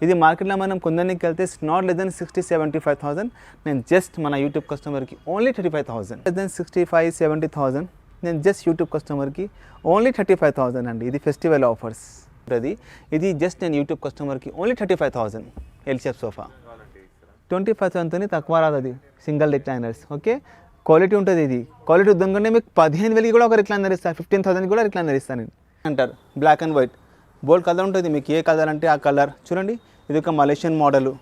ఇది మార్కెట్లో మనం కొందరికి వెళ్తే నాట్ లెస్ దెన్ 60-75,000. నేను జస్ట్ మన యూట్యూబ్ కస్టమర్కి ఓన్లీ 35,000. Less than 65-70,000. నేను జస్ట్ యూట్యూబ్ కస్టమర్కి ఓన్లీ 35,000 అండి. ఇది ఫెస్టివల్ ఆఫర్స్ ఉంటుంది. ఇది జస్ట్ నేను యూట్యూబ్ కస్టమర్కి ఓన్లీ 35,000 ఎల్ షేప్ సోఫా. 25,000తోనే తక్కువ రాదు అది సింగిల్ రిక్లైనర్స్. ఓకే, క్వాలిటీ ఉంటుంది. ఇది క్వాలిటీ ఉందనుకుంటే మీకు 15,000 కూడా ఒక రిక్లైనర్ ఇస్తాను, 15,000 కూడా రిక్లైనర్ ఇస్తాను అంటారు. Black and white bold colour ఉంటుంది. మీకు ఏ కలర్ అంటే ఆ కలర్ చూడండి. ఇది ఒక మలేషియన్ మోడలు.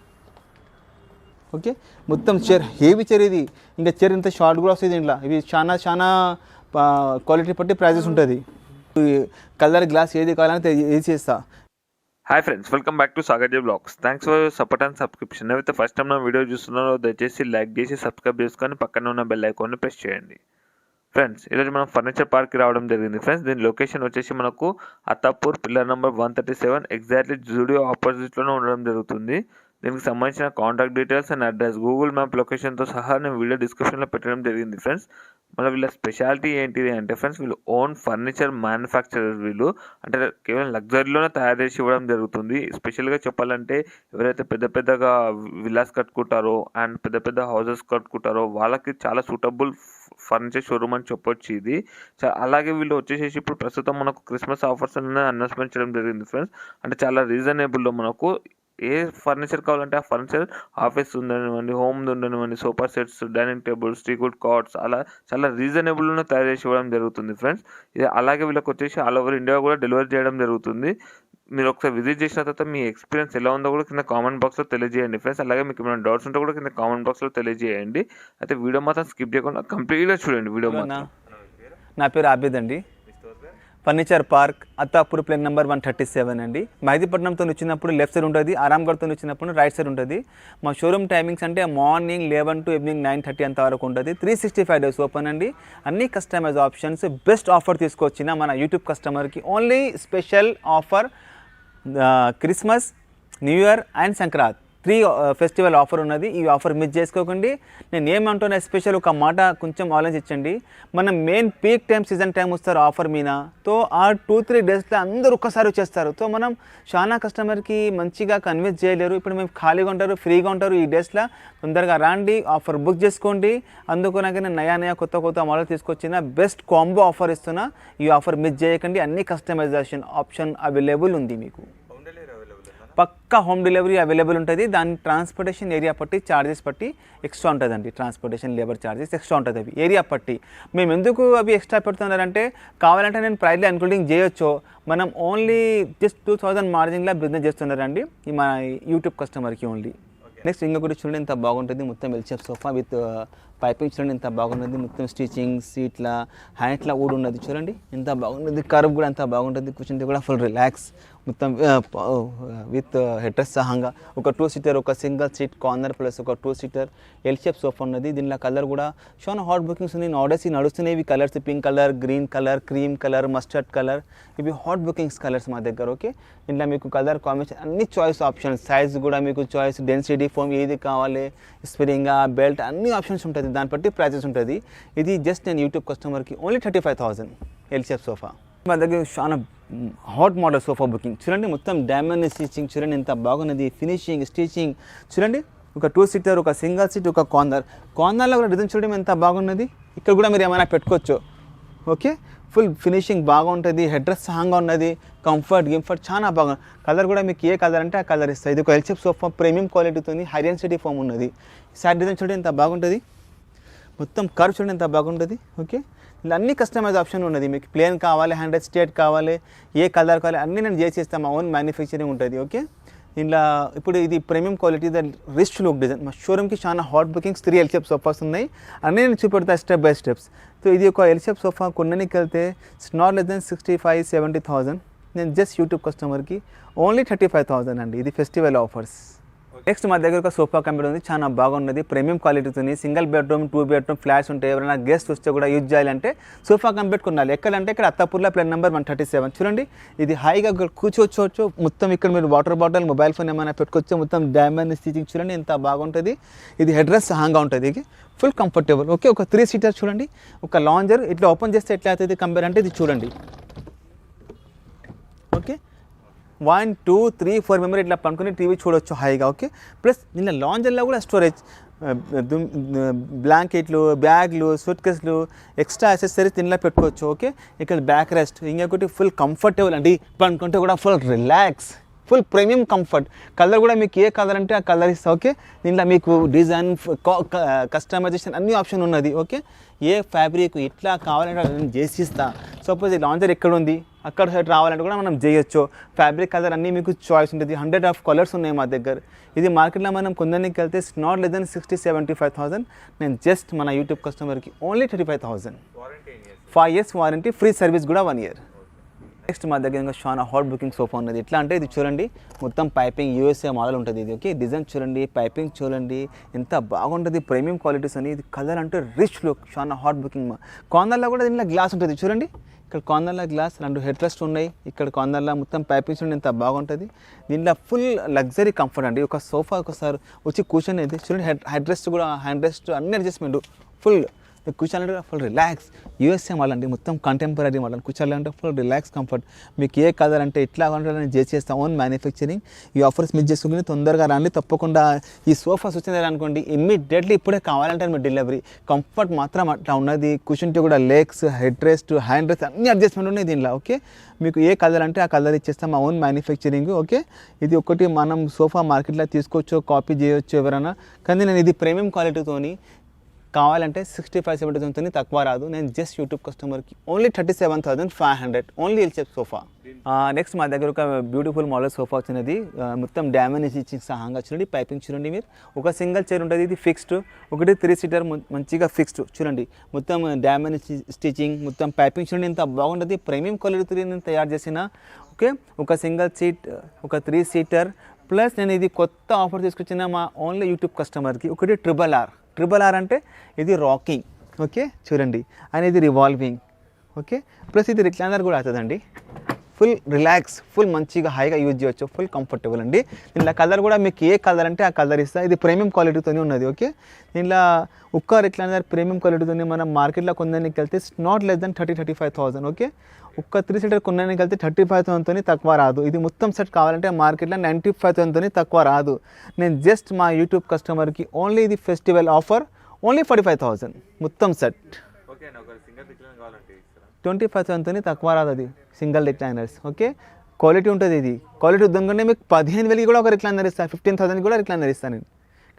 ఓకే, మొత్తం చైర్ హెవీ చైర్. ఇది ఇంకా చైర్ ఇంత షార్ట్ కూడా వస్తుంది ఇంట్లో. ఇవి చాలా క్వాలిటీ బట్టి ప్రైజెస్ ఉంటుంది. కలర్ గ్లాస్ ఏది కావాలంటే ఏది చేస్తా. Hi friends, welcome back to Sagar J blogs. Thanks for support and subscription. అయితే ఫస్ట్ టైం నా వీడియో చూస్తున్నారో దయచేసి లైక్ చేసి సబ్స్క్రైబ్ చేసుకొని పక్కన ఉన్న బెల్ ఐకాన్ని ప్రెస్ చేయండి. ఫ్రెండ్స్, ఈరోజు మనం ఫర్నిచర్ పార్క్కి రావడం జరిగింది. ఫ్రెండ్స్, దీని లొకేషన్ వచ్చేసి మనకు Attapur pillar number 137 exactly Zudio ఆపోజిట్లోనే ఉండడం జరుగుతుంది. దీనికి సంబంధించిన contact details and address Google map లొకేషన్తో సహా నేను వీడియో డిస్క్రిప్షన్లో పెట్టడం జరిగింది. ఫ్రెండ్స్, మళ్ళీ వీళ్ళ స్పెషాలిటీ ఏంటిది అంటే ఫ్రెండ్స్, వీళ్ళు ఓన్ ఫర్నిచర్ మ్యానుఫ్యాక్చరర్స్. వీళ్ళు అంటే కేవలం లగ్జరీలోనే తయారు చేసి ఇవ్వడం జరుగుతుంది. స్పెషల్గా చెప్పాలంటే ఎవరైతే పెద్దగా విల్లాస్ కట్టుకుంటారో అండ్ పెద్ద హౌసెస్ కట్టుకుంటారో వాళ్ళకి చాలా సూటబుల్ ఫర్నిచర్ షోరూమ్ అని చెప్పొచ్చు ఇది. అలాగే వీళ్ళు వచ్చేసేసి ఇప్పుడు ప్రస్తుతం మనకు క్రిస్మస్ ఆఫర్స్ అనేది అనౌన్స్మెంట్ చేయడం జరిగింది. ఫ్రెండ్స్, అంటే చాలా రీజనబుల్లో మనకు ఏ ఫర్నిచర్ కావాలంటే ఆ ఫర్నిచర్ ఆఫీస్ ఉండనివ్వండి, హోమ్ ఉండనివ్వండి, sofa sets, dining tables, teakwood cots అలా చాలా రీజనబుల్గా తయారు చేసి ఇవ్వడం జరుగుతుంది. ఫ్రెండ్స్, ఇది అలాగే వీళ్ళకి వచ్చేసి ఆల్ ఓవర్ ఇండియా కూడా డెలివరీ చేయడం జరుగుతుంది. మీరు ఒకసారి విజిట్ చేసిన తర్వాత మీ ఎక్స్పీరియన్స్ ఎలా ఉందో కూడా కింద కామెంట్ బాక్స్లో తెలియజేయండి. ఫ్రెండ్స్, అలాగే మీకు ఏమైనా డౌట్స్ ఉంటే కూడా కింద కామెంట్ బాక్స్లో తెలియజేయండి. అయితే వీడియో మాత్రం స్కిప్ చేయకుండా కంప్లీట్గా చూడండి. వీడియో మాత్రం. నా పేరు ఆబిద్ అండి. ఫర్నిచర్ పార్క్ అత్తాపూర్ ప్లేన్ నెంబర్ 137 అండి. మెహదీపట్నంతో వచ్చినప్పుడు లెఫ్ట్ సైడ్ ఉంటుంది, ఆరాంగఢ్తో వచ్చినప్పుడు రైట్ సైడ్ ఉంటుంది. మా షోరూమ్ టైమింగ్స్ అంటే మార్నింగ్ 11 to ఈవినింగ్ 9:30 అంత వరకు ఉంటుంది. 365 days ఓపెన్ అండి. అన్ని కస్టమైజ్ ఆప్షన్స్. బెస్ట్ ఆఫర్ తీసుకొచ్చిన మన యూట్యూబ్ కస్టమర్కి only special offer Christmas, new year and Sankranti 3 festival offer ఉన్నది. ఈ ఆఫర్ మిస్ చేసుకోకండి. నేను ఏమంటున్నా, స్పెషల్ ఒక మాట కొంచెం ఆలోచించండి. మనం main peak time season time వస్తారు ఆఫర్ మీద. తో ఆ 2-3 డేస్లో అందరూ ఒక్కసారి వచ్చేస్తారు. సో మనం చాలా కస్టమర్కి మంచిగా కన్విన్స్ చేయలేరు. ఇప్పుడు మేము ఖాళీగా ఉంటారు, ఫ్రీగా ఉంటారు. ఈ డేస్లో తొందరగా రండి, ఆఫర్ బుక్ చేసుకోండి. అందుకున్నాక నేను నయా కొత్త మోడల్ తీసుకొచ్చిన బెస్ట్ కాంబో ఆఫర్ ఇస్తున్నా. ఈ ఆఫర్ మిస్ చేయకండి. అన్ని కస్టమైజేషన్ ఆప్షన్ అవైలబుల్ ఉంది మీకు. పక్కా హోమ్ డెలివరీ అవైలబుల్ ఉంటుంది. దాని ట్రాన్స్పోర్టేషన్ ఏరియా పట్టి చార్జెస్ పట్టి ఎక్స్ట్రా ఉంటుందండి. ట్రాన్స్పోర్టేషన్ లేబర్ చార్జెస్ ఎక్స్ట్రా ఉంటుంది. అవి ఏరియా పట్టి మేము ఎందుకు అవి ఎక్స్ట్రా పెడుతున్నారంటే, కావాలంటే నేను ప్రైస్లో ఇన్క్లూడింగ్ చేయొచ్చు. మనం ఓన్లీ జస్ట్ 2,000 మార్జిన్లో బిజినెస్ చేస్తున్నారండి ఈ మన యూట్యూబ్ కస్టమర్కి ఓన్లీ. నెక్స్ట్ ఇంకొకటి చూడండి, ఎంత బాగుంటుంది. మొత్తం L shape sofa with piping చూడండి ఎంత బాగున్నది. మొత్తం స్టిచింగ్ సీట్ల హ్యాండ్ల కూడా ఉన్నది. చూడండి ఎంత బాగున్నది. కర్వ్ కూడా ఎంత బాగుంటుంది. కూర్చుంటే కూడా ఫుల్ రిలాక్స్. మొత్తం విత్ హెడ్రెస్ సహంగా ఒక 2-seater, ఒక సింగిల్ సీట్ కార్నర్ ప్లస్ ఒక 2-seater ఎల్ షేప్ సోఫా ఉన్నది. దీనిలో కలర్ కూడా చాలా హాట్ బుకింగ్స్ ఉన్నాయి. ఆర్డర్స్ నడుస్తున్నాయి. ఇవి colours pink colour, green colour, cream colour, mustard colour. ఇవి హాట్ బుకింగ్స్ కలర్స్ మా దగ్గర. ఓకే, ఇంట్లో మీకు కలర్ కాంబినేషన్ అన్ని చాయిస్ ఆప్షన్స్. సైజ్ కూడా మీకు చాయిస్, డెన్సిటీ ఫోమ్ ఏది కావాలి, స్ప్రింగ్ బెల్ట్ అన్ని ఆప్షన్స్ ఉంటుంది. దాన్ని బట్టి ప్రైజెస్ ఉంటుంది. ఇది జస్ట్ నేను యూట్యూబ్ కస్టమర్కి ఓన్లీ 35,000 ఎల్ షేప్ సోఫా. మా దగ్గర చాలా హాట్ మోడల్ సోఫా బుకింగ్ చూడండి. మొత్తం డైమండ్ స్టిచింగ్ చూడండి ఎంత బాగున్నది. ఫినిషింగ్ స్టిచింగ్ చూడండి. ఒక 2-seater, ఒక సింగిల్ సీట్, ఒక కార్నర్లో కూడా డిజైన్ చూడడం ఎంత బాగున్నది. ఇక్కడ కూడా మీరు ఏమైనా పెట్టుకోవచ్చు. ఓకే, ఫుల్ ఫినిషింగ్ బాగుంటుంది. హెడ్రెస్ సహంగా ఉన్నది. కంఫర్ట్ చాలా బాగుంది. కలర్ కూడా మీకు ఏ కలర్ అంటే ఆ కలర్ ఇస్తుంది. ఇది ఒక ఎల్ షేప్ సోఫా ప్రీమియం క్వాలిటీతో హై డెన్సిటీ ఫోమ్ ఉన్నది. సైడ్ డిజైన్ చూడండి ఎంత బాగుంటుంది. మొత్తం కర్వ్ చూడండి ఎంత బాగుంటుంది. ఓకే, ఇలా అన్ని కస్టమైజ్ ఆప్షన్ ఉన్నది. మీకు ప్లేన్ కావాలి, హ్యాండ్రెడ్ స్ట్రేట్ కావాలి, ఏ కలర్ కావాలి అన్నీ నేను చేస్తాను. మా ఓన్ మ్యానుఫ్యాక్చరింగ్ ఉంటుంది. ఓకే, ఇలా ఇప్పుడు ఇది premium quality wrist look design. మా షోరూమ్కి చాలా hot bookings 3 L shape sofas ఉన్నాయి. అన్నీ నేను చూపెడతాను స్టెప్ బై స్టెప్స్. సో ఇది ఒక ఎల్ షేప్ సోఫా కొనడానికి వెళ్తే నాట్ లెస్ దెన్ 65-70,000. నేను జస్ట్ యూట్యూబ్ కస్టమర్కి ఓన్లీ 35,000 అండి. ఇది ఫెస్టివల్ ఆఫర్స్. నెక్స్ట్ మా దగ్గర ఒక సోఫా కంపెనీ ఉంది. చాలా బాగున్నది. ప్రీమియం క్వాలిటీతో సింగిల్ బెడ్రూమ్, 2 bedroom ఫ్లాట్స్ ఉంటాయి. ఎవరైనా గెస్ట్ వస్తే కూడా యూజ్ చేయాలంటే సోఫా కంప్లీట్ కొనాలి. ఎక్కడంటే ఇక్కడ అత్తాపూర్లో ప్లేన్ నెంబర్ 137. చూడండి, ఇది హాయిగా కూర్చోవచ్చు. మొత్తం ఇక్కడ మీరు వాటర్ బాటిల్, మొబైల్ ఫోన్ ఏమైనా పెట్టుకోవచ్చు. మొత్తం డైమండ్ స్టిచింగ్ చూడండి ఎంత బాగుంటుంది. ఇది హెడ్రెస్ సహంగా ఉంటుంది. Full comfortable. ఓకే, ఒక 3-seater చూడండి. ఒక లాంజర్ ఇట్లా ఓపెన్ చేస్తే ఎట్లా అవుతుంది కంపేర్ అంటే ఇది చూడండి. ఓకే, 1 2 3 4 మెంబర్ ఇట్లా పనుకొని టీవీ చూడొచ్చు హాయిగా. ఓకే, ప్లస్ దీనిలో లాంజర్లో కూడా స్టోరేజ్, బ్లాంకెట్లు, బ్యాగ్లు, సూట్ కేసులు, ఎక్స్ట్రా యాక్సెసరీస్ దీనిలో పెట్టుకోవచ్చు. ఓకే, ఇక్కడ బ్యాక్ రెస్ట్, ఇంకొకటి ఫుల్ కంఫర్టబుల్ అండి, పనుకుంటే కూడా full relax, full premium comfort. Colour కూడా మీకు ఏ కలర్ అంటే ఆ కలర్ ఇస్తా. ఓకే, దీంట్లో మీకు డిజైన్, కస్టమైజేషన్ అన్ని ఆప్షన్ ఉన్నది. ఓకే, ఏ ఫ్యాబ్రిక్ ఇట్లా కావాలంటే నేను చేసి ఇస్తా. సపోజ్ ఈ లాంజర్ ఎక్కడ ఉంది అక్కడ సైడ్ రావాలంటే కూడా మనం చేయొచ్చు. ఫ్యాబ్రిక్ కలర్ అన్నీ మీకు చాయిస్ ఉంటుంది. 100 ఆఫ్ కలర్స్ ఉన్నాయి మా దగ్గర. ఇది మార్కెట్లో మనం కొందరికి వెళ్తే నాట్ లెస్ దెన్ 60-75,000. నేను జస్ట్ మన యూట్యూబ్ కస్టమర్కి only 35,000. 5 years warranty, free service కూడా 1 year. నెక్స్ట్ మా దగ్గర ఇంకా చాలా హాట్ బుకింగ్ సోఫా ఉన్నది. ఎట్లా అంటే ఇది చూడండి, మొత్తం పైపింగ్ USA మోడల్ ఉంటుంది ఇది. ఓకే, డిజైన్ చూడండి, పైపింగ్ చూడండి ఎంత బాగుంటుంది, ప్రీమియం క్వాలిటీస్ అని. ఇది కలర్ అంటే రిచ్ లుక్, చాలా హాట్ బుకింగ్. కార్నర్లో కూడా దీనిలో గ్లాస్ ఉంటుంది చూడండి, ఇక్కడ కార్నర్లో గ్లాస్, 2 హెడ్ రెస్ట్ ఉన్నాయి. ఇక్కడ కార్నర్లో మొత్తం పైపింగ్స్ ఉండి ఎంత బాగుంటుంది. దీంట్లో ఫుల్ లగ్జరీ కంఫర్ట్ అండి. ఒక సోఫా ఒకసారి వచ్చి కూర్చొని అయితే చూడండి, హెడ్ రెస్ట్ కూడా, హ్యాండ్ రెస్ట్ అన్ని అడ్జస్ట్మెంట్ ఫుల్. కూర్చోాలంటే ఫుల్ రిలాక్స్. USA మోడల్ అండి, మొత్తం కంటెంపరీ మోడల్. కూర్చోాలంటే ఫుల్ రిలాక్స్ కంఫర్ట్. మీకు ఏ కలర్ అంటే ఎట్లా కావాలంటే చేసేస్తాం, ఓన్ మ్యానుఫ్యాక్చరింగ్. ఈ ఆఫర్స్ మిస్ చేసుకుని తొందరగా రండి. తప్పకుండా ఈ సోఫాస్ వచ్చింది అనుకోండి, ఇమ్మీడియట్లీ ఇప్పుడే కావాలంటే మీ డెలివరీ. కంఫర్ట్ మాత్రం అట్లా ఉన్నది. కూర్చుంటే కూడా legs, head rest, hand rest అన్ని అడ్జస్ట్మెంట్ ఉన్నాయి దీనిలో. ఓకే, మీకు ఏ కలర్ అంటే ఆ కలర్ ఇచ్చేస్తాం, మా ఓన్ మ్యానుఫ్యాక్చరింగ్. ఓకే, ఇది ఒకటి మనం సోఫా మార్కెట్లో తీసుకోవచ్చు, కాపీ చేయొచ్చు ఎవరైనా. కానీ నేను ఇది ప్రీమియం క్వాలిటీతోని కావాలంటే 65-70,000 తక్కువ రాదు. నేను జస్ట్ యూట్యూబ్ కస్టమర్కి ఓన్లీ 37,500 ఓన్లీ ఎల్చెప్ సోఫా. నెక్స్ట్ మా దగ్గర ఒక బ్యూటిఫుల్ మోడల్ సోఫా వచ్చినది, మొత్తం డ్యామేజ్ స్టిచ్చింగ్ సహాంగా చూడండి. పైపింగ్ చూడండి మీరు, ఒక సింగిల్ చైర్ ఉంటుంది, ఇది ఫిక్స్డ్. ఒకటి 3 seater మంచిగా ఫిక్స్డ్ చూడండి, మొత్తం డ్యామేజ్ స్టిచ్చింగ్, మొత్తం పైపింగ్ చూడండి ఎంత బాగుంటుంది. ప్రీమియం క్వాలిటీ నేను తయారు చేసిన. ఓకే, ఒక సింగిల్ సీట్, ఒక 3 seater. ప్లస్ నేను ఇది కొత్త ఆఫర్ తీసుకొచ్చిన మా ఓన్లీ యూట్యూబ్ కస్టమర్కి. ఒకటి ట్రిపుల్ ఆర్ అంటే ఇది రాకింగ్. ఓకే, చూడండి, అండ్ ఇది రివాల్వింగ్. ఓకే, ప్లస్ ఇది రిక్లైనర్ కూడా అవుతుందండి. ఫుల్ రిలాక్స్, ఫుల్ మంచిగా హాయిగా యూజ్ చేయొచ్చు, ఫుల్ కంఫర్టబుల్ అండి. దీనిలో కలర్ కూడా మీకు ఏ కలర్ అంటే ఆ కలర్ ఇస్తా. ఇది ప్రీమియం క్వాలిటీతోనే ఉన్నది. ఓకే, దీనిలో ఒక్క రిక్లైనర్ ప్రీమియం క్వాలిటీతోనే మనం మార్కెట్లో కొందానికి వెళ్తే నాట్ లెస్ దెన్ 30-35,000. ఓకే, ఒక్క 3 seater కొనడానికి వెళ్తే 35,000 తక్కువ రాదు. ఇది మొత్తం సెట్ కావాలంటే మార్కెట్లో 95,000 తక్కువ రాదు. నేను జస్ట్ మా యూట్యూబ్ కస్టమర్కి ఓన్లీ ఇది ఫెస్టివల్ ఆఫర్ ఓన్లీ 45,000 మొత్తం సెట్. 25,000 తక్కువ రాదు అది సింగిల్ రిక్లైనర్స్. ఓకే, క్వాలిటీ ఉంటుంది. ఇది క్వాలిటీ దొంగనే మీకు 15,000 కూడా ఒక రిక్లైనర్ ఇస్తాను, 15,000 కూడా రిక్లైనర్ ఇస్తాను నేను.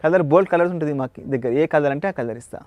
కలర్ బోల్డ్ కలర్స్ ఉంటుంది మా దగ్గర, ఏ కలర్ అంటే ఆ కలర్ ఇస్తాను.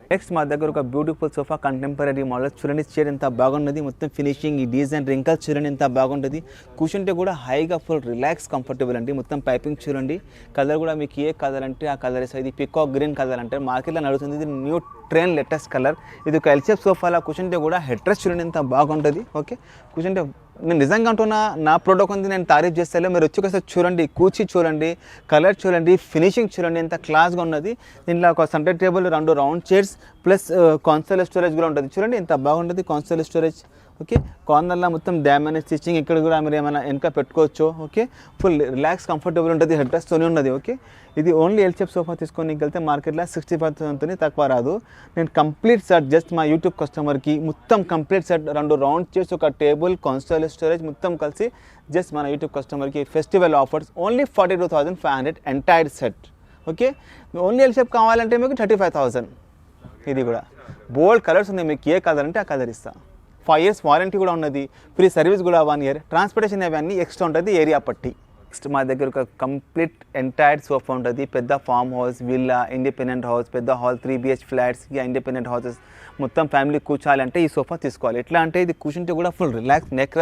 నెక్స్ట్ మా దగ్గర ఒక బ్యూటిఫుల్ సోఫా కంటెంపరీ మోడల్ చూడండి. చైర్ ఎంత బాగున్నది, మొత్తం ఫినిషింగ్, ఈ డిజైన్, రింకల్స్ చూడండి ఎంత బాగుంటుంది. కూర్చుంటే కూడా హాయిగా ఫుల్ రిలాక్స్ కంఫర్టబుల్ అండి. మొత్తం పైపింగ్ చూడండి. కలర్ కూడా మీకు ఏ కలర్ అంటే ఆ కలర్ ఇస్తుంది. ఇది పికాక్ గ్రీన్ కలర్ అంటే మార్కెట్లో నడుస్తుంది. ఇది న్యూ ట్రెండ్ లేటెస్ట్ కలర్. ఇది ఒక ఎల్చెప్ సోఫాలో కూర్చుంటే కూడా హెడ్ రెస్ట్ చూడండి ఎంత బాగుంటుంది. ఓకే, కూర్చుంటే నేను నిజంగా అంటున్నా, నా ప్రోడక్ట్ ఉంది నేను తారీఫ్ చేస్తాను. మీరు వచ్చి ఒకసారి చూడండి, కూర్చి చూడండి, కలర్ చూడండి, ఫినిషింగ్ చూడండి ఎంత క్లాస్గా ఉన్నది. దీంట్లో ఒక centre table, 2 round chairs plus console storage కూడా ఉంటుంది. చూడండి ఎంత బాగుంటుంది కాన్సోల్ స్టోరేజ్. ఓకే, కార్నర్లో మొత్తం డ్యామేజ్ స్టిచ్చింగ్, ఇక్కడ కూడా మీరు ఏమైనా వెనక పెట్టుకోవచ్చు. ఓకే, ఫుల్ రిలాక్స్ కంఫర్టబుల్ ఉంటుంది, హెడ్ రెస్ట్తోనే ఉన్నది. ఓకే, ఇది ఓన్లీ ఎల్చెప్ సోఫా తీసుకొని వెళ్తే మార్కెట్లో 65,000 తక్కువ రాదు. నేను కంప్లీట్ సెట్ జస్ట్ మా యూట్యూబ్ కస్టమర్కి మొత్తం కంప్లీట్ సెట్, 2 రౌండ్ చైర్స్, ఒక టేబుల్, కాన్సోల్ స్టోరేజ్ మొత్తం కలిసి జస్ట్ మన యూట్యూబ్ కస్టమర్కి festival offers only 42,500 entire set. Okay, only L shape కావాలంటే మీకు 35,000. ఇది కూడా బోల్డ్ కలర్స్ ఉన్నాయి, మీకు ఏ కలర్ అంటే ఆ కలర్ ఇస్తాను. 5 years వారంటీ కూడా ఉన్నది, ఫ్రీ సర్వీస్ కూడా 1 year, ట్రాన్స్పోర్టేషన్ అవన్నీ ఎక్స్ట్రా ఉంటుంది, ఏరియా పట్టి. నెక్స్ట్ మా దగ్గర ఒక కంప్లీట్ ఎంటైర్ సోఫా ఉంటుంది. పెద్ద farm house, villa, independent house, పెద్ద hall, 3 BH flats, independent houses మొత్తం ఫ్యామిలీ కూర్చోాలంటే ఈ సోఫా తీసుకోవాలి. ఎట్లా అంటే ఇది కూర్చుంటే కూడా ఫుల్ రిలాక్స్, నెక్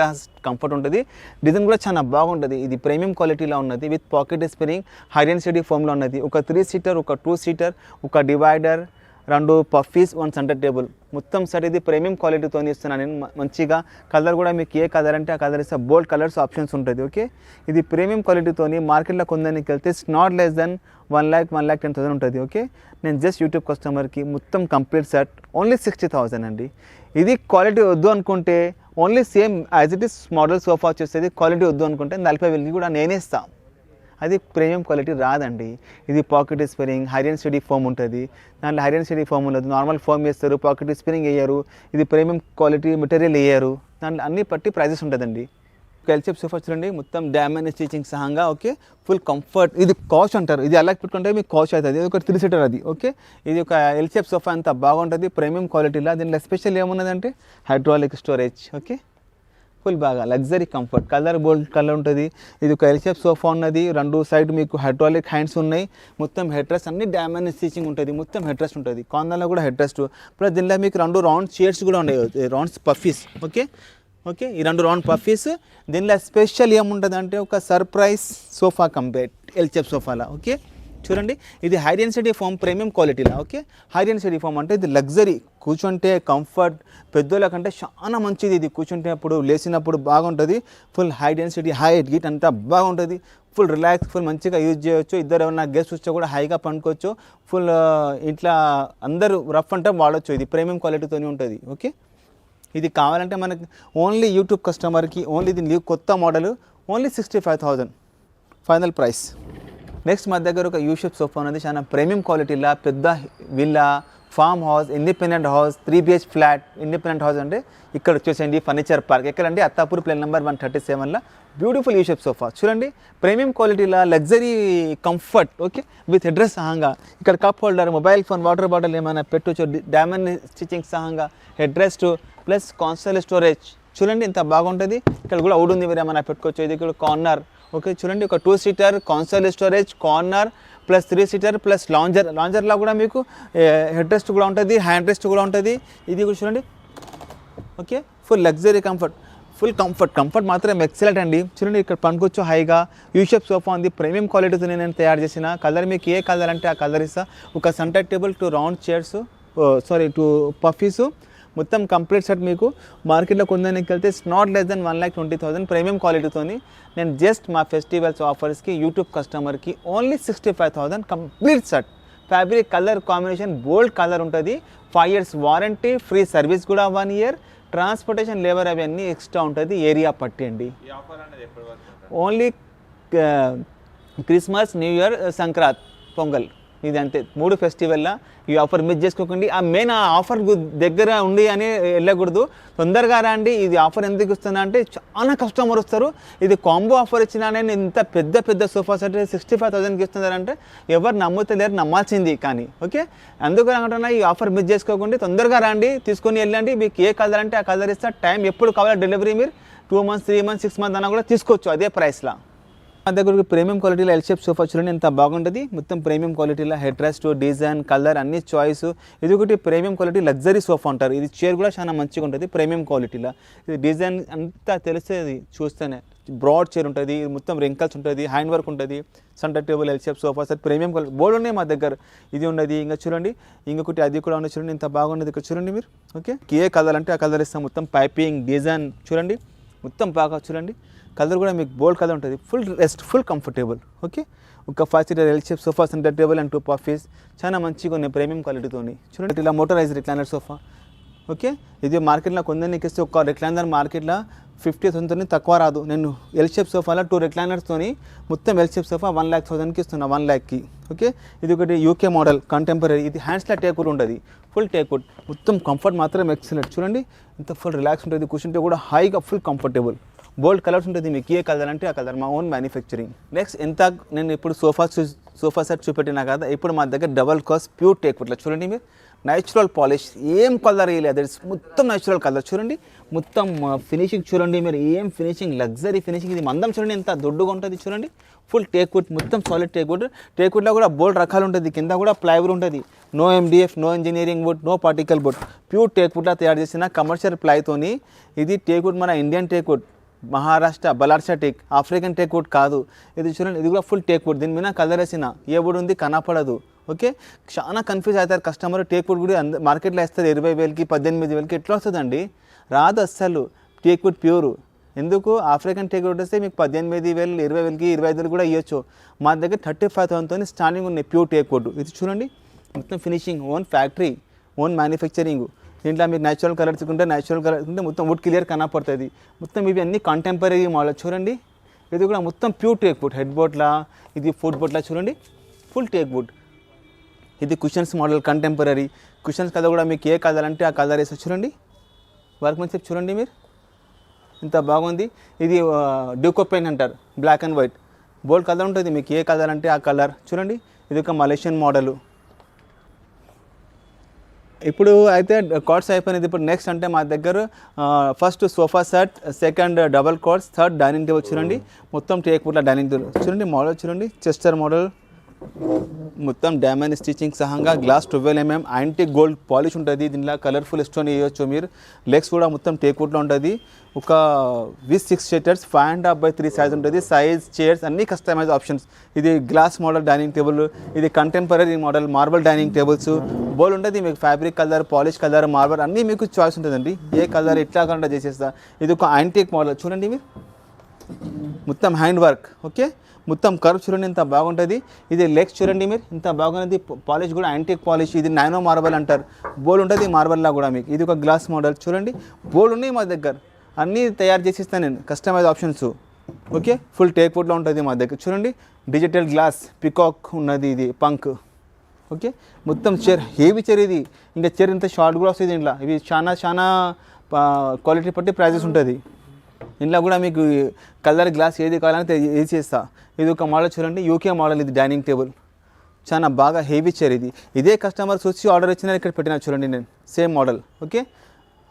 కంఫర్ట్ ఉంటుంది. డిజైన్ కూడా చాలా బాగుంటుంది. ఇది ప్రీమియం క్వాలిటీలో ఉన్నది, with pocket spring, high density ఫోమ్లో ఉన్నది. ఒక 3 seater, ఒక 2 seater, ఒక డివైడర్, 2 పఫీస్, 1 సెంటర్ టేబుల్ మొత్తం సెట్. ఇది ప్రీమియం క్వాలిటీతో ఇస్తున్నాను నేను మంచిగా. కలర్ కూడా మీకు ఏ కలర్ అంటే ఆ కలర్ ఇస్తే బోల్డ్ కలర్స్ ఆప్షన్స్ ఉంటుంది. ఓకే, ఇది ప్రీమియం క్వాలిటీతో మార్కెట్లో కొందానికి వెళ్తే నాట్ లెస్ దెన్ 1,10,000 ఉంటుంది. ఓకే, నేను జస్ట్ యూట్యూబ్ కస్టమర్కి మొత్తం కంప్లీట్ సెట్ ఓన్లీ 60,000 అండి. ఇది క్వాలిటీ వద్దు అనుకుంటే only same as it is model sofa వచ్చేస్తుంది. క్వాలిటీ వద్దు అనుకుంటే 40,000 కూడా నేనే ఇస్తాను. అది ప్రీమియం క్వాలిటీ రాదండి. ఇది pocket spring, high density foam ఉంటుంది. దాంట్లో హై డెన్సిటీ ఫోమ్ ఉండదు, నార్మల్ ఫోమ్ వేస్తారు, పాకెట్ స్ప్రింగ్ వేయరు. ఇది ప్రీమియం క్వాలిటీ మెటీరియల్ వేయరు. దాంట్లో అన్ని పట్టి ప్రైజెస్ ఉంటుందండి. ఎల్షేప్ సోఫా చూడండి మొత్తం డైమండ్ స్టిచింగ్ సహంగా ఓకే ఫుల్ కంఫర్ట్. ఇది కౌచ్ అంటారు, ఇది అలా పెట్టుకుంటే మీకు కౌచ్ అవుతుంది. ఇది ఒక 3 సీటర్ అది ఓకే. ఇది ఒక ఎల్షేప్ సోఫా అంత బాగుంటుంది ప్రీమియం క్వాలిటీలో. దీనిలో స్పెషల్ ఏమున్నదంటే హైడ్రాలిక్ స్టోరేజ్ ఓకే. ఫుల్ బాగా లగ్జరీ కంఫర్ట్, కలర్ బోల్డ్ కలర్ ఉంటుంది. ఇది ఒక ఎల్షేప్ సోఫా ఉన్నది, 2 సైడ్ మీకు హైడ్రాలిక్ హ్యాండ్స్ ఉన్నాయి. మొత్తం హెడ్ రెస్ట్ అన్ని డైమండ్ స్టిచింగ్ ఉంటుంది, మొత్తం హెడ్ రెస్ట్ ఉంటుంది. కార్నర్లో కూడా హెడ్ రెస్ట్ ప్లస్ దీనిలో మీకు 2 రౌండ్ చైర్స్ కూడా ఉన్నాయి, రౌండ్స్ పఫీస్ ఓకే ఓకే. ఈ 2 రౌండ్ పఫీస్. దీనిలో స్పెషల్ ఏముంటుంది అంటే ఒక సర్ప్రైజ్ సోఫా కంపేర్ ఎల్షేప్ సోఫాలా ఓకే. చూడండి ఇది హై డెన్సిటీ ఫామ్ ప్రీమియం క్వాలిటీలా ఓకే. హై డెన్సిటీ ఫామ్ అంటే ఇది లగ్జరీ, కూర్చుంటే కంఫర్ట్, పెద్దోళ్ళ కంటే చాలా మంచిది. ఇది కూర్చుంటే అప్పుడు లేచినప్పుడు బాగుంటుంది. Full high density high heat అంతా బాగుంటుంది. ఫుల్ రిలాక్స్, ఫుల్ మంచిగా యూజ్ చేయొచ్చు. ఇద్దరు ఎవరైనా గెస్ట్ వచ్చా కూడా హైగా పండుకోవచ్చు. ఫుల్ ఇంట్లో అందరూ రఫ్ అంటే వాడచ్చు. ఇది ప్రీమియం క్వాలిటీతోనే ఉంటుంది ఓకే. ఇది కావాలంటే మనకి ఓన్లీ యూట్యూబ్ కస్టమర్కి ఓన్లీ ఇది కొత్త model only 65,000 final price. Next మా దగ్గర ఒక యూ-షేప్ సోఫా ఉన్నది, చాలా ప్రీమియం క్వాలిటీలా పెద్ద villa, farm house, independent house, 3 BH flat. Independent house అంటే ఇక్కడ వచ్చేసండి ఫర్నిచర్ పార్క్. ఎక్కడంటే అత్తాపూర్ ప్లేన్ నెంబర్ 137లా బ్యూటిఫుల్ యూ-షేప్ సోఫా చూడండి. ప్రీమియం క్వాలిటీలా luxury comfort okay with address సహంగా. ఇక్కడ cup holder, mobile phone, water bottle ఏమైనా పెట్టవచ్చు. డైమండ్ స్టిచింగ్ సహంగా head rest plus console storage చూడండి ఎంత బాగుంటుంది. ఇక్కడ కూడా వుడ్ ఉంది, మీరు ఏమైనా పెట్టుకోవచ్చు. ఇది కూడా కార్నర్ ఓకే. చూడండి ఒక 2 seater console storage, corner plus 3 seater plus లాంజర్లో కూడా మీకు హెడ్ రెస్ట్ కూడా ఉంటుంది, హ్యాండ్ రెస్ట్ కూడా ఉంటుంది. ఇది కూడా చూడండి okay. Full luxury comfort, full comfort మాత్రం ఎక్సలెంట్ అండి. చూడండి ఇక్కడ పనుకోవచ్చు హైగా. యూ-షేప్ సోఫా ఉంది, ప్రీమియం క్వాలిటీతో నేను తయారు చేసిన. కలర్ మీకు ఏ కలర్ అంటే ఆ కలర్ ఇస్తా. ఒక centre table, 2 round chairs 2 puffies, మొత్తం కంప్లీట్ సెట్ మీకు మార్కెట్లో కొందానికి వెళ్తే it's not less than 1,20,000 premium క్వాలిటీతోని. నేను జస్ట్ మా ఫెస్టివల్స్ ఆఫర్స్కి యూట్యూబ్ కస్టమర్కి only 65,000 complete set. Fabric colour combination బోల్డ్ కలర్ ఉంటుంది. 5 years వారంటీ, ఫ్రీ సర్వీస్ కూడా 1 year, ట్రాన్స్పోర్టేషన్ లేబర్ అవన్నీ ఎక్స్ట్రా ఉంటుంది. ఏరియా పట్టి అండి. Only Christmas, new year, Sankranti, Pongal ఇది అంతే 3 ఫెస్టివల్లా ఈ ఆఫర్ మిస్ చేసుకోకండి. ఆ మెయిన్ ఆ ఆఫర్ దగ్గర ఉండి అని వెళ్ళకూడదు, తొందరగా రండి. ఇది ఆఫర్ ఎందుకు ఇస్తున్నా అంటే చాలా కస్టమర్ వస్తారు. ఇది కాంబో ఆఫర్ ఇచ్చినా నేను ఇంత పెద్ద సోఫా సెట్ 65,000కి ఇస్తున్నారంటే ఎవరు నమ్ముతలేరు, నమ్మాల్సింది కానీ ఓకే. అందుకని అంటున్నా ఈ ఆఫర్ మిస్ చేసుకోకండి, తొందరగా రండి, తీసుకొని వెళ్ళండి. మీకు ఏ కలర్ అంటే ఆ కలర్ ఇస్తా. టైం ఎప్పుడు కావాలో డెలివరీ మీరు 2 months, 3 months, 6 months అన్నా కూడా తీసుకోవచ్చు అదే ప్రైస్లో. మా దగ్గర ప్రీమియం క్వాలిటీలో ఎల్-షేప్ సోఫా చూడండి ఎంత బాగుంటుంది. మొత్తం ప్రీమియం క్వాలిటీలో హెడ్ రెస్ట్, డిజైన్, కలర్ అన్ని చాయిస్. ఇది ఒకటి ప్రీమియం క్వాలిటీ లగ్జరీ సోఫా అంటారు. ఇది చైర్ కూడా చాలా మంచిగా ఉంటుంది ప్రీమియం క్వాలిటీలో. ఇది డిజైన్ అంతా తెలిసేది చూస్తేనే. బ్రాడ్ చైర్ ఉంటుంది, మొత్తం రింకల్స్ ఉంటుంది, హ్యాండ్ వర్క్ ఉంటుంది. Centre table L-shape sofa sir premium quality board ఉన్నాయి మా దగ్గర. ఇది ఉన్నది ఇంకా చూడండి, ఇంకొకటి అది కూడా ఉన్నది చూడండి ఎంత బాగున్నది. ఇక్కడ చూడండి మీరు ఓకే. ఏ కలర్ అంటే ఆ కలర్ ఇస్తాం. మొత్తం పైపింగ్ డిజైన్ చూడండి మొత్తం బాగా చూడండి. కలర్ కూడా మీకు బోల్డ్ కలర్ ఉంటుంది. Full rest, full comfortable okay. ఒక 5 seater L-shape sofa, centre table and 2 puffies చాలా మంచిగా ఉన్నాయి ప్రీమియం క్వాలిటీతోని. చూడండి ఇలా మోటరైజ్ రిక్లైనర్ సోఫా ఓకే. ఇది మార్కెట్లో కొందరికి ఇస్తే ఒక రిక్లైనర్ మార్కెట్లో 50,000 తక్కువ రాదు. నేను ఎల్-షేప్ సోఫాలో 2 రిక్లైనర్స్తోని మొత్తం ఎల్-షేప్ సోఫా 1,00,000కి ఇస్తున్నా, 1,00,000కి ఓకే. ఇది ఒకటి యూకే మోడల్ కంటెంపరీ. ఇది హ్యాండ్స్లో టేక్వుడ్ ఉంటుంది, ఫుల్ టేక్వుడ్. మొత్తం కంఫర్ట్ మాత్రం ఎక్సలెంట్. చూడండి ఇంత ఫుల్ రిలాక్స్ ఉంటుంది, కూర్చుంటే కూడా హాయిగా ఫుల్ కంఫర్టబుల్. బోల్డ్ కలర్స్ ఉంటుంది, మీకు ఏ కలర్ అంటే ఆ కలర్, మా ఓన్ మ్యానుఫ్యాక్చరింగ్. నెక్స్ట్ ఎంత నేను ఇప్పుడు సోఫా సెట్ చూపెట్టినా కదా, ఇప్పుడు మా దగ్గర డబల్ కాస్ట్ ప్యూర్ టేక్వుడ్లో చూడండి మీరు న్యాచురల్ పాలిష్, ఏం కలర్ వేయలేదు, మొత్తం న్యాచురల్ కలర్. చూడండి మొత్తం ఫినిషింగ్ చూడండి మీరు, ఏం ఫినిషింగ్, లగ్జరీ ఫినిషింగ్. ఇది మందం చూడండి ఎంత దొడ్డుగా ఉంటుంది. చూడండి ఫుల్ టేక్వుడ్, మొత్తం సాలిడ్ టేక్వుడ్. టేక్వుడ్లో కూడా బోల్డ్ రకాలు ఉంటుంది, కింద కూడా ప్లైవుడ్ ఉంటుంది. No MDF, no engineering wood, no particle wood, pure టేక్వుడ్లో తయారు చేసిన కమర్షియల్ ప్లైతోని. ఇది టేక్వుడ్ మన Indian teakwood, Maharashtra Ballarsha teak, African teakwood కాదు. ఇది చూడండి ఇది కూడా ఫుల్ టేక్వుడ్. దీని మీద కలర్ వేసిన ఏ వుడ్ ఉంది కనపడదు ఓకే. చాలా కన్ఫ్యూజ్ అవుతారు కస్టమర్. టేక్వుడ్ కూడా మార్కెట్లో వేస్తారు 20,000కి 18,000కి, ఎట్లా వస్తుందండి? రాదు అస్సలు. Teakwood pure. ఎందుకు? ఆఫ్రికన్ టేక్వుడ్ వస్తే మీకు 18,000, 20,000కి 25,000 కూడా ఇవ్వచ్చు. మా దగ్గర 35,000తో స్టార్టింగ్ ఉన్నాయి ప్యూర్ టేక్వుడ్. ఇది చూడండి మొత్తం finishing, own factory, own manufacturing. దీంట్లో మీరు న్యాచురల్ కలర్ తీసుకుంటే మొత్తం వుడ్ క్లియర్ కనపడుతుంది. మొత్తం ఇవి అన్ని కంటెంపరీ మోడల్. చూడండి ఇది కూడా మొత్తం ప్యూర్ టేక్వుడ్. హెడ్ బోట్లా, ఇది ఫుట్ బోట్లా చూడండి ఫుల్ టేక్వుడ్. ఇది cushions model contemporary cushions colour కూడా మీకు ఏ కలర్ అంటే ఆ కలర్ వేస్తే చూడండి వర్క్ మంచి చూడండి మీరు ఇంత బాగుంది. ఇది డ్యూకో పెన్ అంటారు, black and white bold colour ఉంటుంది, మీకు ఏ కలర్ అంటే ఆ కలర్. చూడండి ఇది ఒక మలేషియన్ మోడలు. ఇప్పుడు అయితే కార్డ్స్ అయిపోయినది. ఇప్పుడు నెక్స్ట్ అంటే మా దగ్గర first sofa set, second double cots, third dining table. చూడంండి మొత్తం టేక్వుడ్ల డైనింగ్ టేబుల్. చూడండి మోడల్ చూడండి, చెస్టర్ మోడల్, మొత్తం డైమండ్ స్టిచింగ్ సహంగా glass 12 mm antique gold polish ఉంటుంది. దీనిలో కలర్ఫుల్ స్టోన్ వేయవచ్చు మీరు. లెగ్స్ కూడా మొత్తం టేక్వుడ్లో ఉంటుంది. ఒక విత్ 6 సీటర్స్ 5.5x3 సైజ్ ఉంటుంది. సైజ్, చైర్స్ అన్ని కస్టమైజ్ ఆప్షన్స్. ఇది గ్లాస్ మోడల్ డైనింగ్ టేబుల్, ఇది contemporary model marble dining tables. బోల్ ఉంటుంది మీకు fabric colour, polish colour, marble అన్నీ మీకు చాయిస్ ఉంటుందండి. ఏ కలర్ ఎట్లా కాకుండా చేసేస్తా. ఇది ఒక యాంటిక్ మోడల్ చూడండి మీరు, మొత్తం హ్యాండ్ వర్క్. ఓకే, మొత్తం కర్వ్ చూడండి ఎంత బాగుంటుంది. ఇది లెగ్స్ చూడండి మీరు ఇంత బాగున్నది. పాలిష్ కూడా యాంటిక్ పాలిష్. ఇది నానో మార్బల్ అంటారు, బోల్ ఉంటుంది మార్బల్లా కూడా మీకు. ఇది ఒక గ్లాస్ మోడల్ చూడండి, బోల్ ఉన్నాయి మా దగ్గర, అన్నీ తయారు చేసిస్తాను నేను, కస్టమైజ్ ఆప్షన్స్. ఓకే, ఫుల్ టేక్వుడ్లో ఉంటుంది మా దగ్గర. చూడండి డిజిటల్ గ్లాస్, పికాక్ ఉన్నది, ఇది పంక్. ఓకే, మొత్తం చైర్, హెవీ చైర్ ఇది. ఇంకా చైర్ ఇంత షార్ట్ కూడా వస్తుంది ఇంట్లో. ఇవి చాలా క్వాలిటీ బట్టి ప్రైజెస్ ఉంటుంది. ఇంట్లో కూడా మీకు కలర్ గ్లాస్ ఏది కావాలంటే ఏది చేస్తా. ఇది ఒక మోడల్ చూడండి, యూకే మోడల్. ఇది డైనింగ్ టేబుల్ చాలా బాగా హెవీ చైర్. ఇదే కస్టమర్స్ వచ్చి ఆర్డర్ ఇచ్చినా ఇక్కడ పెట్టినా చూడండి నేను, సేమ్ మోడల్. ఓకే,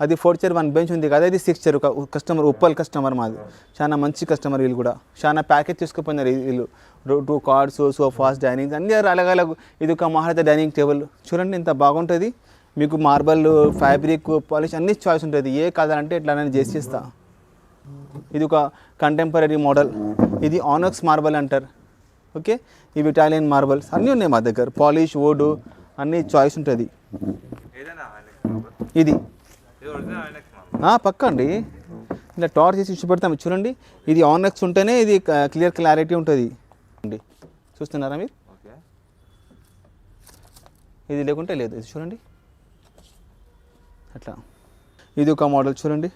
అది 4 చైర్ 1 బెంచ్ ఉంది కదా, ఇది 6 చైర్. ఒక కస్టమర్ ఉప్పల్ కస్టమర్ మాది, చాలా మంచి కస్టమర్. వీళ్ళు కూడా చాలా ప్యాకేజ్ తీసుకుపోయినారు వీళ్ళు. 2 కార్డ్స్, సోఫాస్, డైనింగ్ అన్నీ అలగలగు. ఇది ఒక మహారాజా డైనింగ్ టేబుల్ చూడండి ఎంత బాగుంటుంది. మీకు మార్బల్, ఫ్యాబ్రిక్, పాలిష్ అన్ని చాయిస్ ఉంటుంది. ఏ కాదంటే ఇట్లా నేను చేసిస్తా. ఇది ఒక కంటెంపరీ మోడల్. ఇది ఆనక్స్ మార్బల్ అంటారు. ఓకే, ఇవి ఇటాలియన్ మార్బల్స్ అన్నీ ఉన్నాయి మా దగ్గర. పాలిష్, వుడ్ అన్ని చాయిస్ ఉంటుంది. ఇది పక్క అండి, ఇలా టార్చ్ చేసి ఇష్టపడతాం చూడండి. ఇది ఆనక్స్ ఉంటేనే ఇది క్లారిటీ ఉంటుంది అండి. చూస్తున్నారా మీరు, ఇది లేకుంటే లేదు. ఇది చూడండి అట్లా. ఇది ఒక మోడల్ చూడండి,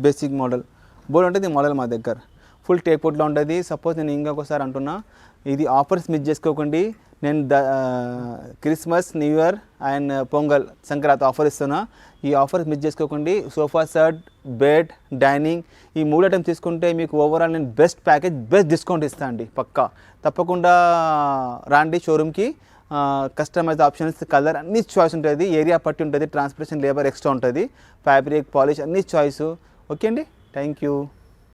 బేసిక్ మోడల్. బోర్డు ఉంటుంది మోడల్ మా దగ్గర, ఫుల్ టేక్వుడ్లో ఉంటుంది. సపోజ్ నేను ఇంకొకసారి అంటున్నా, ఇది ఆఫర్స్ మిస్ చేసుకోకండి. నేను Christmas, new year and pongal, Sankranti offer ఇస్తున్నా. ఈ ఆఫర్స్ మిస్ చేసుకోకండి. సోఫా సెట్, బెడ్, డైనింగ్ ఈ 3 ఐటమ్స్ తీసుకుంటే మీకు ఓవరాల్ నేను బెస్ట్ ప్యాకేజ్, బెస్ట్ డిస్కౌంట్ ఇస్తాను అండి. పక్కా తప్పకుండా రాండి షోరూమ్కి. కస్టమైజ్ ఆప్షన్స్, కలర్ అన్ని చాయిస్ ఉంటుంది. ఏరియా పట్టి ఉంటుంది, ట్రాన్స్పోర్టేషన్ లేబర్ ఎక్స్ట్రా ఉంటుంది, ఫ్యాబ్రిక్, పాలిష్ అన్ని చాయిస్. ఓకే అండి, థ్యాంక్ యూ.